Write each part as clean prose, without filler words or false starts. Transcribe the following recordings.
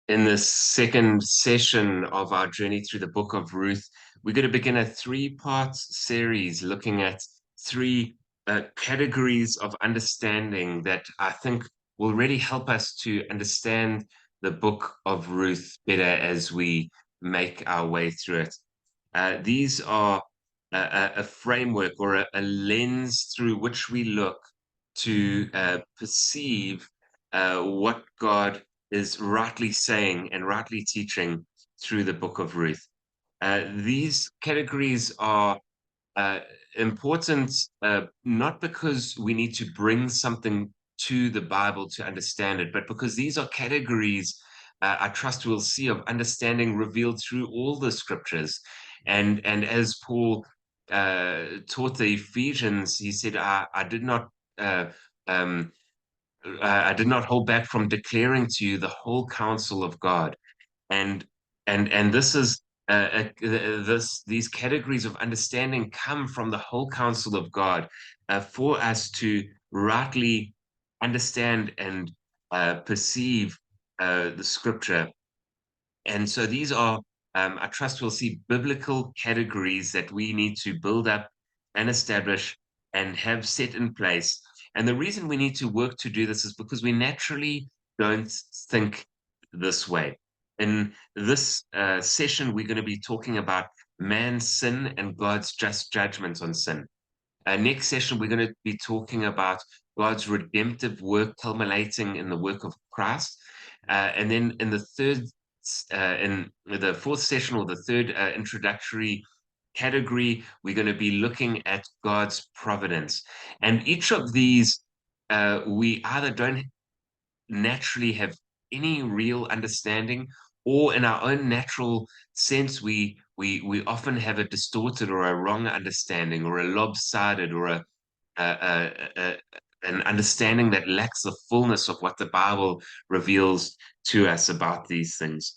In this second session of our journey through the book of Ruth, we're going to begin a three-part series looking at three categories of understanding that I think will really help us to understand the book of Ruth better as we make our way through it. These are a framework or a lens through which we look to perceive what God is rightly saying and rightly teaching through the book of Ruth. These categories are uh, important not because we need to bring something to the Bible to understand it, but because these are categories I trust we'll see of understanding revealed through all the scriptures. And as Paul taught the Ephesians, he said, I did not. Uh, um, I did not hold back from declaring to you the whole counsel of God, and and this is these categories of understanding come from the whole counsel of God for us to rightly understand and perceive the scripture. And so these are, I trust we'll see biblical categories that we need to build up and establish and have set in place. And the reason we need to work to do this is because we naturally don't think this way. In this session, we're going to be talking about man's sin and God's just judgment on sin. Next session, we're going to be talking about God's redemptive work culminating in the work of Christ. And then in the fourth session or the third introductory category, we're going to be looking at God's providence. And each of these, we either don't naturally have any real understanding, or in our own natural sense, we often have a distorted or a wrong understanding, or a lopsided, or a an understanding that lacks the fullness of what the Bible reveals to us about these things.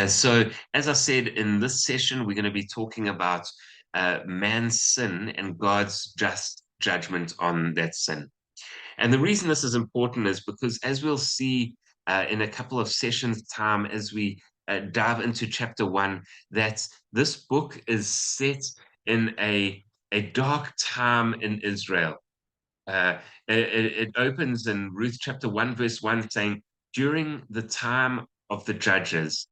So, as I said, in this session, we're going to be talking about man's sin and God's just judgment on that sin. And the reason this is important is because, as we'll see in a couple of sessions' time, as we dive into chapter one, that this book is set in a dark time in Israel. It opens in Ruth chapter 1, verse 1, saying, during the time of the judges.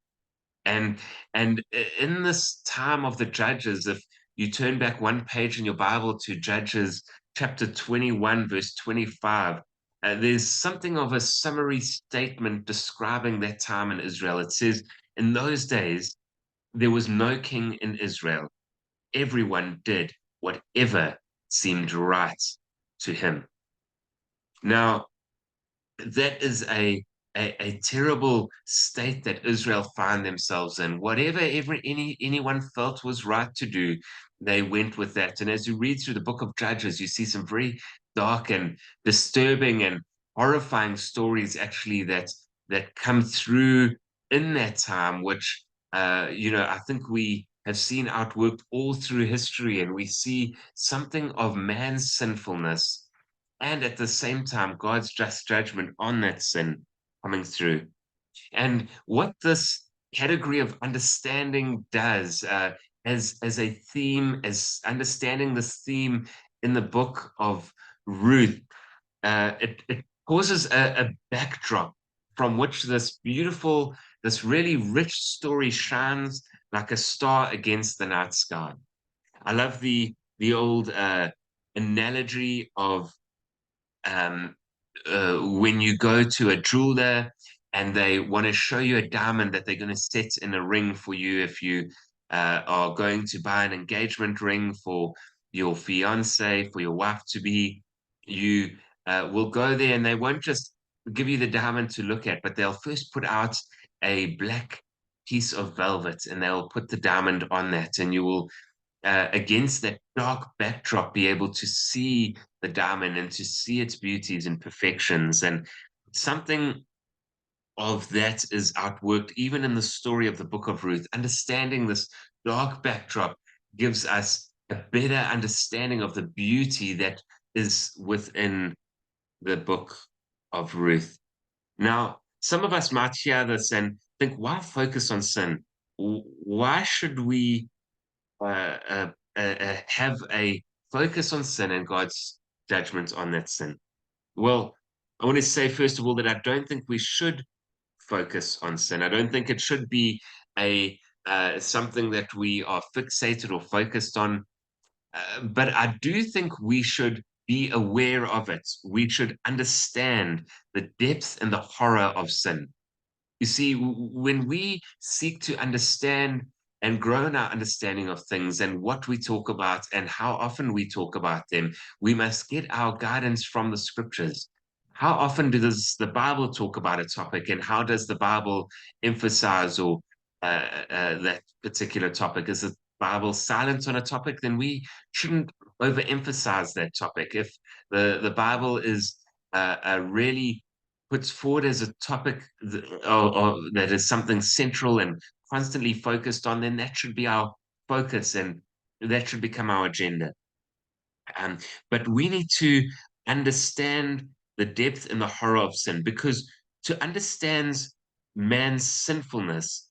And in this time of the judges, if you turn back one page in your Bible to Judges chapter 21, verse 25, there's something of a summary statement describing that time in Israel. It says, in those days, there was no king in Israel. Everyone did whatever seemed right to him. Now, that is a terrible state that Israel found themselves in. Whatever anyone felt was right to do, they went with that. And as you read through the book of Judges, you see some very dark and disturbing and horrifying stories actually that come through in that time, which I think we have seen outworked all through history, and we see something of man's sinfulness and at the same time God's just judgment on that sin coming through. And what this category of understanding does, as a theme, as understanding this theme in the book of Ruth, it causes a backdrop from which this beautiful, this really rich story shines like a star against the night sky. I love the old analogy of um, when you go to a jeweler and they want to show you a diamond that they're going to set in a ring for you if you are going to buy an engagement ring for your fiance, for your wife to be, you will go there and they won't just give you the diamond to look at, but they'll first put out a black piece of velvet and they'll put the diamond on that, and you will against that dark backdrop, be able to see the diamond and to see its beauties and perfections. And something of that is outworked even in the story of the book of Ruth. Understanding this dark backdrop gives us a better understanding of the beauty that is within the book of Ruth. Now, Some of us might hear this and think, why focus on sin? Why should we have a focus on sin and God's judgment on that sin? Well, I want to say, first of all, that I don't think we should focus on sin. I don't think it should be a something that we are fixated or focused on. But I do think we should be aware of it. We should understand the depth and the horror of sin. You see, when we seek to understand and grow in our understanding of things and what we talk about and how often we talk about them, we must get our guidance from the scriptures. How often does the Bible talk about a topic, and how does the Bible emphasize or that particular topic? Is the Bible silent on a topic? Then we shouldn't overemphasize that topic. If the Bible is really puts forward as a topic or that is something central and constantly focused on, then that should be our focus and that should become our agenda. Um, but we need to understand the depth and the horror of sin, because to understand man's sinfulness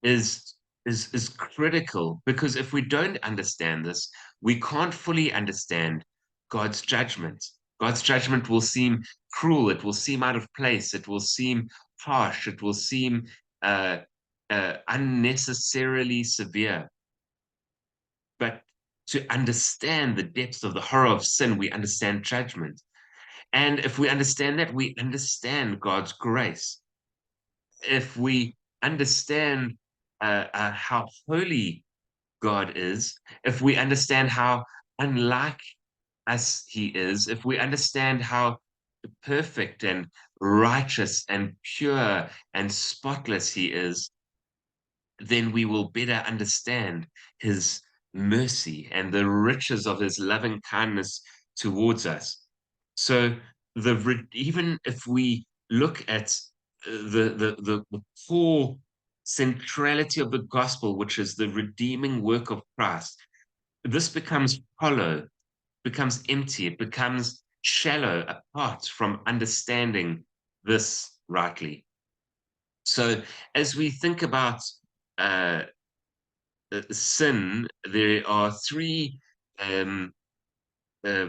is is critical, because if we don't understand this, we can't fully understand God's judgment. God's judgment will seem cruel, it will seem out of place, it will seem harsh, it will seem uh, unnecessarily severe. But to understand the depths of the horror of sin, we understand judgment. And if we understand that, we understand God's grace. If we understand how holy God is, if we understand how unlike us He is, if we understand how perfect and righteous and pure and spotless He is, then we will better understand His mercy and the riches of His loving kindness towards us. So even if we look at the core centrality of the gospel, which is the redeeming work of Christ, this becomes hollow, becomes empty, it becomes shallow apart from understanding this rightly. So as we think about uh, sin, there are three um, uh,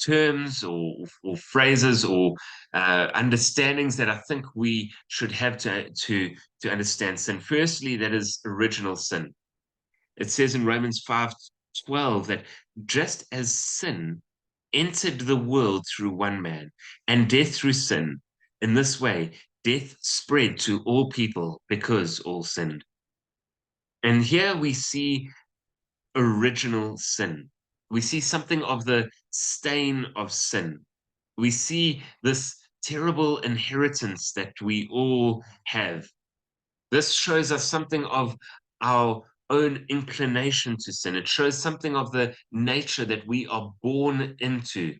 terms or phrases or understandings that I think we should have to understand sin. Firstly, that is original sin. It says in Romans 5:12 that just as sin entered the world through one man, and death through sin, in this way death spread to all people because all sinned. And here we see original sin. We see something of the stain of sin. We see this terrible inheritance that we all have. This shows us something of our own inclination to sin. It shows something of the nature that we are born into.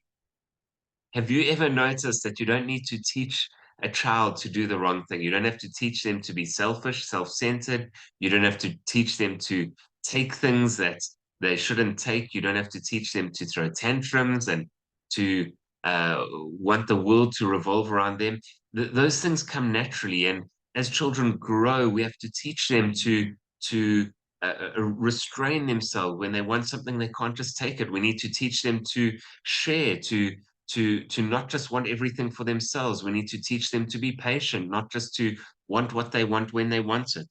Have you ever noticed that you don't need to teach a child to do the wrong thing? You don't have to teach them to be selfish, self-centered. You don't have to teach them to take things that they shouldn't take. You don't have to teach them to throw tantrums and to want the world to revolve around them. Those things come naturally, and as children grow, we have to teach them to restrain themselves when they want something. They can't just take it. We need to teach them to share, to not just want everything for themselves. We need to teach them to be patient, not just to want what they want when they want it.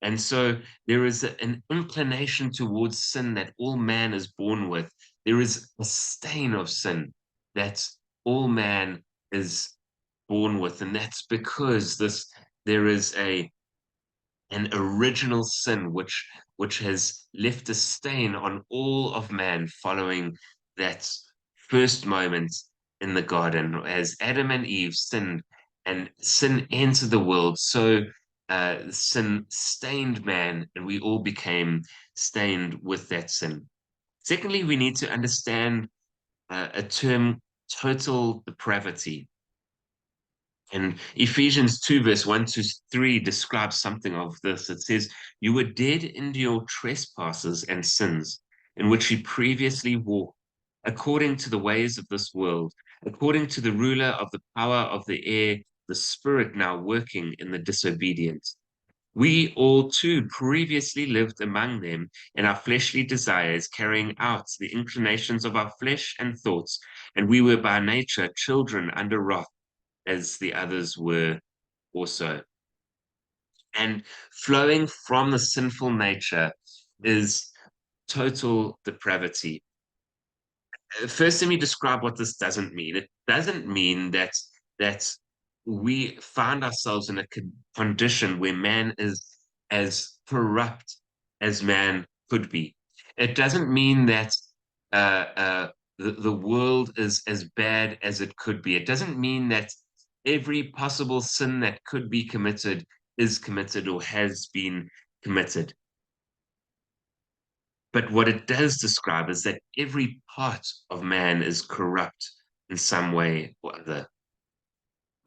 And so there is an inclination towards sin that all man is born with. There is a stain of sin that all man is born with, and that's because this there is a an original sin which has left a stain on all of man following that first moment in the garden. As Adam and Eve sinned and sin entered the world, so sin stained man, and we all became stained with that sin. Secondly, we need to understand a term, total depravity. And Ephesians 2, verse 1 to 3 describes something of this. It says, "You were dead in your trespasses and sins, in which you previously walked, according to the ways of this world, according to the ruler of the power of the air, the Spirit now working in the disobedient. We all too previously lived among them in our fleshly desires, carrying out the inclinations of our flesh and thoughts, and we were by nature children under wrath, as the others were also. And flowing from the sinful nature is total depravity. First, let me describe what this doesn't mean. It doesn't mean that we find ourselves in a condition where man is as corrupt as man could be. It doesn't mean that the world is as bad as it could be. It doesn't mean that every possible sin that could be committed is committed or has been committed. But what it does describe is that every part of man is corrupt in some way or other.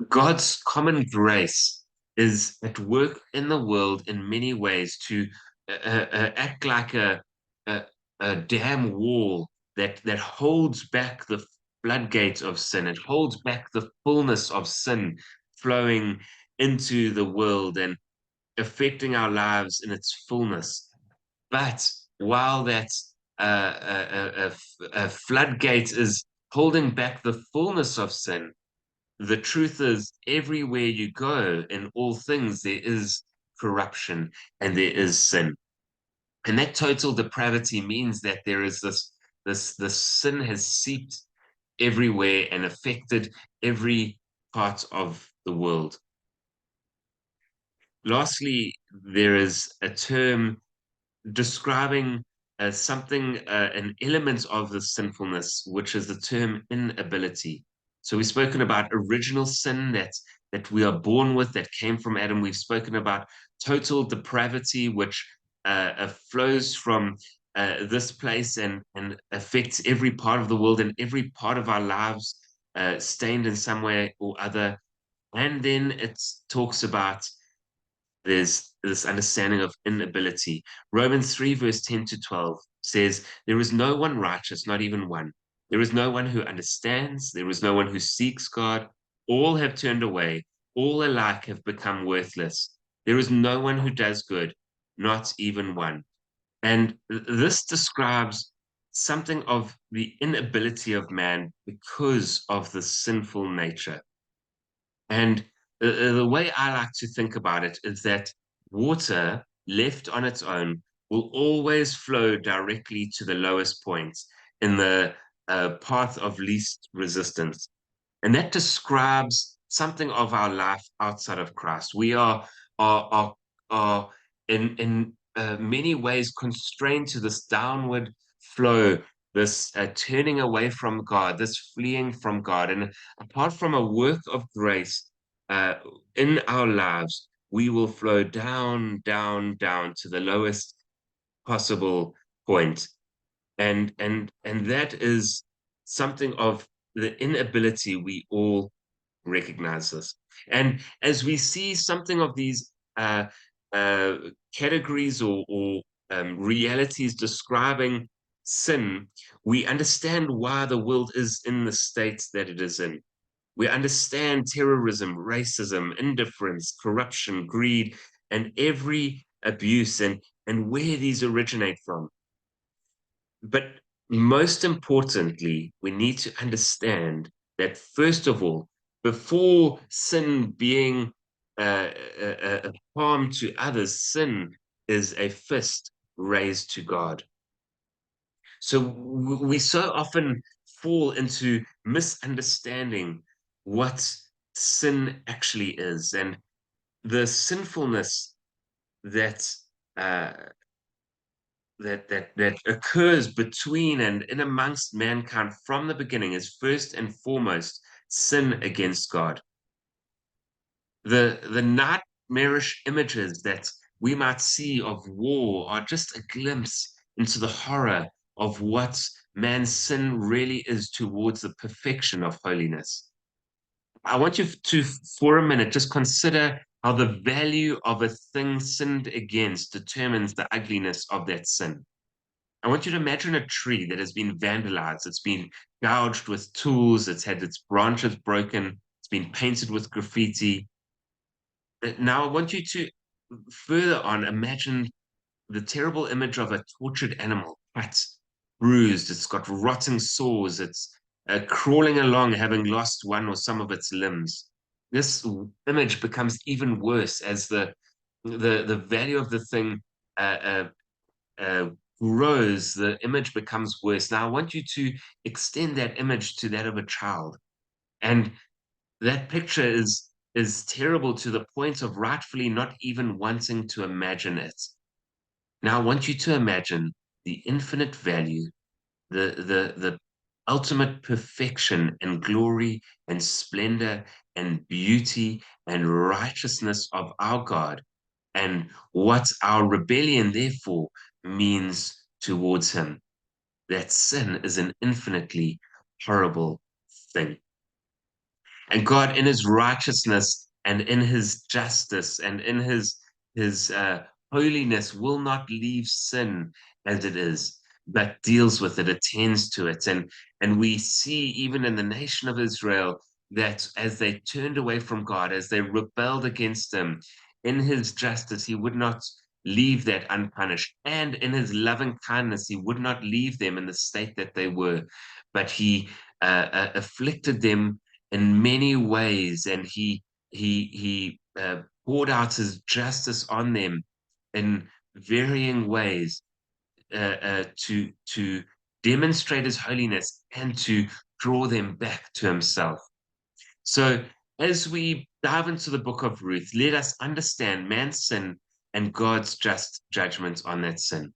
God's common grace is at work in the world in many ways to act like a, a dam wall that holds back the floodgates of sin. It holds back the fullness of sin flowing into the world and affecting our lives in its fullness. But while that a floodgate is holding back the fullness of sin, the truth is, everywhere you go in all things, there is corruption and there is sin. And that total depravity means that there is this sin has seeped everywhere and affected every part of the world. Lastly, there is a term describing something, an element of the sinfulness, which is the term inability. So we've spoken about original sin that we are born with, that came from Adam. We've spoken about total depravity, which flows from this place and affects every part of the world and every part of our lives, stained in some way or other. And then it talks about there's this understanding of inability. Romans 3, verse 10 to 12 says, there is no one righteous, not even one. There is no one who understands. There is no one who seeks God. All have turned away. All alike have become worthless. There is no one who does good, not even one. And this describes something of the inability of man because of the sinful nature. And the way I like to think about it is that water left on its own will always flow directly to the lowest point in the path of least resistance. And that describes something of our life outside of Christ. We are, are, are in many ways constrained to this downward flow, this turning away from God, this fleeing from God. And apart from a work of grace uh, in our lives, we will flow down, down, down to the lowest possible point. And that is something of the inability we all recognize this. And as we see something of these uh, categories or realities describing sin, we understand why the world is in the state that it is in. We understand terrorism, racism, indifference, corruption, greed, and every abuse and where these originate from. But most importantly, we need to understand that, first of all, before sin being a harm to others, sin is a fist raised to God. So we so often fall into misunderstanding what sin actually is and the sinfulness that uh, that occurs between and in amongst mankind from the beginning is first and foremost sin against God. The nightmarish images that we might see of war are just a glimpse into the horror of what man's sin really is towards the perfection of holiness. I want you to, for a minute, just consider how the value of a thing sinned against determines the ugliness of that sin. I want you to imagine a tree that has been vandalized. It's been gouged with tools. It's had its branches broken. It's It's been painted with graffiti. Now, I want you to further on imagine the terrible image of a tortured animal, cut, bruised, it's got rotting sores, it's crawling along, having lost one or some of its limbs. This image becomes even worse as the value of the thing uh, uh, grows, the image becomes worse. Now, I want you to extend that image to that of a child. And that picture is terrible to the point of rightfully not even wanting to imagine it. Now, I want you to imagine the infinite value, the ultimate perfection and glory and splendor and beauty and righteousness of our God, and what our rebellion therefore means towards him. That sin is an infinitely horrible thing. And God, in his righteousness and in his justice and in his holiness, will not leave sin as it is, but deals with it, attends to it. And we see even in the nation of Israel that as they turned away from God, as they rebelled against him, in his justice, he would not leave that unpunished. And in his loving kindness, he would not leave them in the state that they were, but he afflicted them in many ways, and he poured out his justice on them in varying ways to demonstrate his holiness and to draw them back to himself. So, as we dive into the book of Ruth, let us understand man's sin and God's just judgment on that sin.